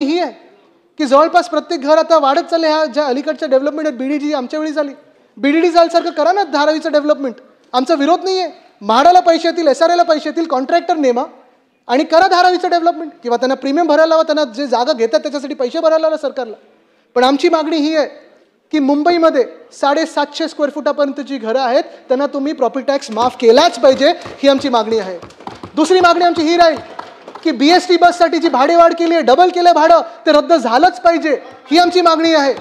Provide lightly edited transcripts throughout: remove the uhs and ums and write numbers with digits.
ही आहे की जवळपास प्रत्येक घर आता वाढत चालले. ह्या ज्या अलीकडच्या डेव्हलपमेंट आहेत, बीडीडी आमच्या वेळी झाली, बीडीडी सारखं करा ना धारावीचं डेव्हलपमेंट. आमचा विरोध नाही आहे. म्हाडाला पैसे येतील, SRAला पैसे येतील, कॉन्ट्रॅक्टर नेमा आणि करा धारावीचं डेव्हलपमेंट, किंवा त्यांना प्रीमियम भरायला लावा, त्यांना जे जागा घेतात त्याच्यासाठी पैसे भरायला लावा सरकारला. पण आमची मागणी ही आहे की मुंबईमध्ये 750 स्क्वेअर फुटापर्यंतची घरं आहेत त्यांना तुम्ही प्रॉपर्टी टॅक्स माफ केलाच पाहिजे, ही आमची मागणी आहे. दुसरी मागणी आमची ही राहील की BST बससाठी जी भाडेवाढ केली आहे, डबल केलं भाडं, ते रद्द झालंच पाहिजे, ही आमची मागणी आहे.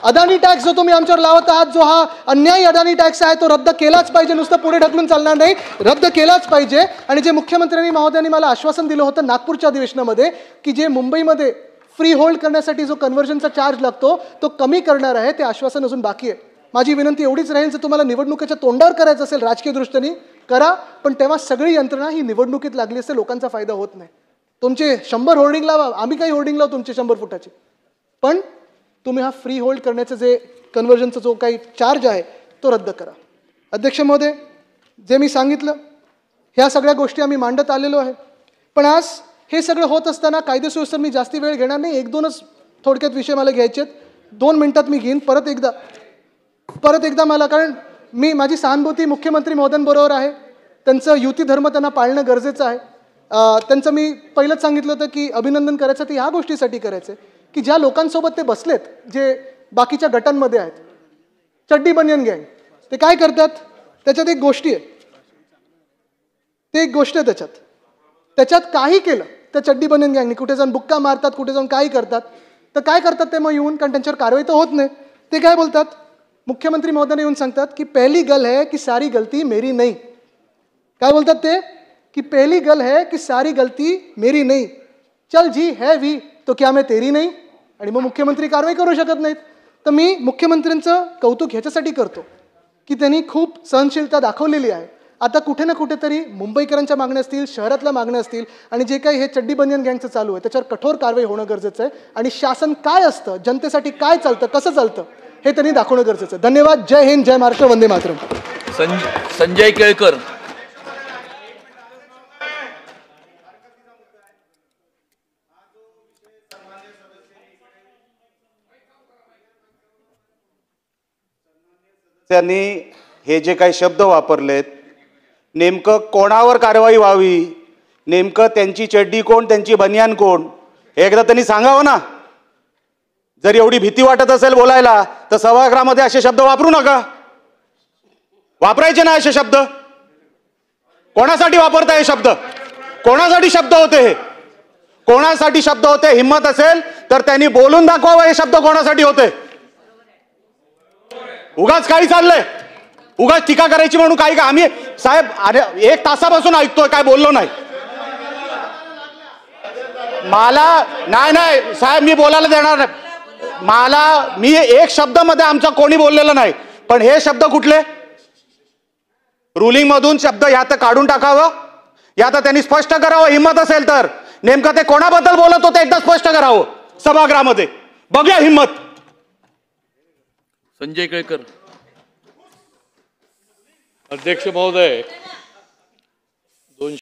अदानी टॅक्स जो तुम्ही आमच्यावर लावत आहात, जो हा अन्यायी अदानी टॅक्स आहे, तो रद्द केलाच पाहिजे. नुसतं पुढे ढकलून चालणार नाही, रद्द केलाच पाहिजे. आणि जे मुख्यमंत्र्यांनी महोदयांनी मला आश्वासन दिलं होतं नागपूरच्या अधिवेशनामध्ये की जे मुंबईमध्ये फ्री होल्ड करण्यासाठी जो कन्व्हर्जनचा चार्ज लागतो तो कमी करणार आहे, ते आश्वासन अजून बाकी आहे. माझी विनंती एवढीच राहील, जर तुम्हाला निवडणुकीच्या तोंडावर करायचं असेल राजकीय दृष्टीने करा, पण तेव्हा सगळी यंत्रणा ही निवडणुकीत लागली असते, लोकांचा फायदा होत नाही. तुमचे 100 होर्डिंग लावा, आम्ही काही होर्डिंग लावू तुमचे 100 फुटाचे, पण तुम्ही हा फ्री होल्ड करण्याचं जे कन्व्हर्जनचा जो काही चार्ज आहे तो रद्द करा. अध्यक्ष महोदय, जे मी सांगितलं ह्या सगळ्या गोष्टी आम्ही मांडत आलेलो आहे. पण आज हे सगळं होत असताना कायदे सुव्यवस्थेवर मी जास्ती वेळ घेणार नाही. 1-2च थोडक्यात विषय मला घ्यायचे आहेत. 2 मिनिटात मी घेईन. परत एकदा मला, कारण माझी सहानुभूती मुख्यमंत्री महोदयांबरोबर आहे. त्यांचं युती धर्म त्यांना पाळणं गरजेचं आहे. त्यांचं मी पहिलंच सांगितलं होतं की अभिनंदन करायचं ते ह्या गोष्टीसाठी करायचं की ज्या लोकांसोबत ते बसलेत, जे बाकीच्या गटांमध्ये आहेत, चड्डी बनियन गँग, ते काय करतात त्याच्यात एक गोष्टी आहे, ते एक गोष्ट आहे त्याच्यात काही केलं त्या चड्डी बनियन गँगनी, कुठे जाऊन बुक्का मारतात, कुठे जाऊन काही करतात, तर काय करतात ते मग येऊन, कारण त्यांच्यावर कारवाई तर होत नाही, ते काय बोलतात, मुख्यमंत्री महोदयांना येऊन सांगतात की पहली गल है की सारी गलती मेरी नहीं. काय बोलतात ते की पहली गल है कि सारी गलती मेरी नहीं, चल जी है भी तो क्या मैं तेरी नहीं. आणि मग मुख्यमंत्री कारवाई करू शकत नाहीत. तर मी मुख्यमंत्र्यांचं कौतुक ह्याच्यासाठी करतो की त्यांनी खूप सहनशीलता दाखवलेली आहे. आता कुठे ना कुठेतरी मुंबईकरांच्या मागण्या असतील, शहरातल्या मागण्या असतील, आणि जे काही हे चड्डी बनियन गँगचं चालू आहे त्याच्यावर कठोर कारवाई होणं गरजेचं आहे. आणि शासन काय असतं, जनतेसाठी काय चालतं, कसं चालतं, हे त्यांनी दाखवणं गरजेचं आहे. धन्यवाद. जय हिंद, जय महाराष्ट्र, वंदे मातरम. संजय केळकर. त्यांनी हे जे काही शब्द वापरलेत, नेमकं कोणावर कारवाई व्हावी, नेमकं त्यांची चड्डी कोण, त्यांची बनियान कोण, हे एकदा त्यांनी सांगावं ना. जर एवढी भीती वाटत असेल बोलायला तर सभागृहामध्ये असे शब्द वापरू नका, वापरायचे ना असे शब्द. कोणासाठी वापरता हे शब्द, कोणासाठी शब्द होते, हे कोणासाठी शब्द होते. हिम्मत असेल तर त्यांनी बोलून दाखवावं हे शब्द कोणासाठी होते. उगाच काही चाललंय, उगाच टीका करायची म्हणून काही का. आम्ही साहेब अरे 1 तासापासून ऐकतोय, काय बोललो नाही. मला नाही साहेब, मी बोलायला देणार नाही. मी 1 शब्द मध्ये आमचा कोणी बोललेलं नाही. पण हे शब्द कुठले, रुलिंग मधून शब्द या तर काढून टाकावं, या तर त्यांनी स्पष्ट करावं. हिम्मत असेल तर नेमकं ते कोणाबद्दल बोलत होते एकदा स्पष्ट करावं सभागृहामध्ये. बघूया हिम्मत. संजय केळकर. अध्यक्ष महोदय,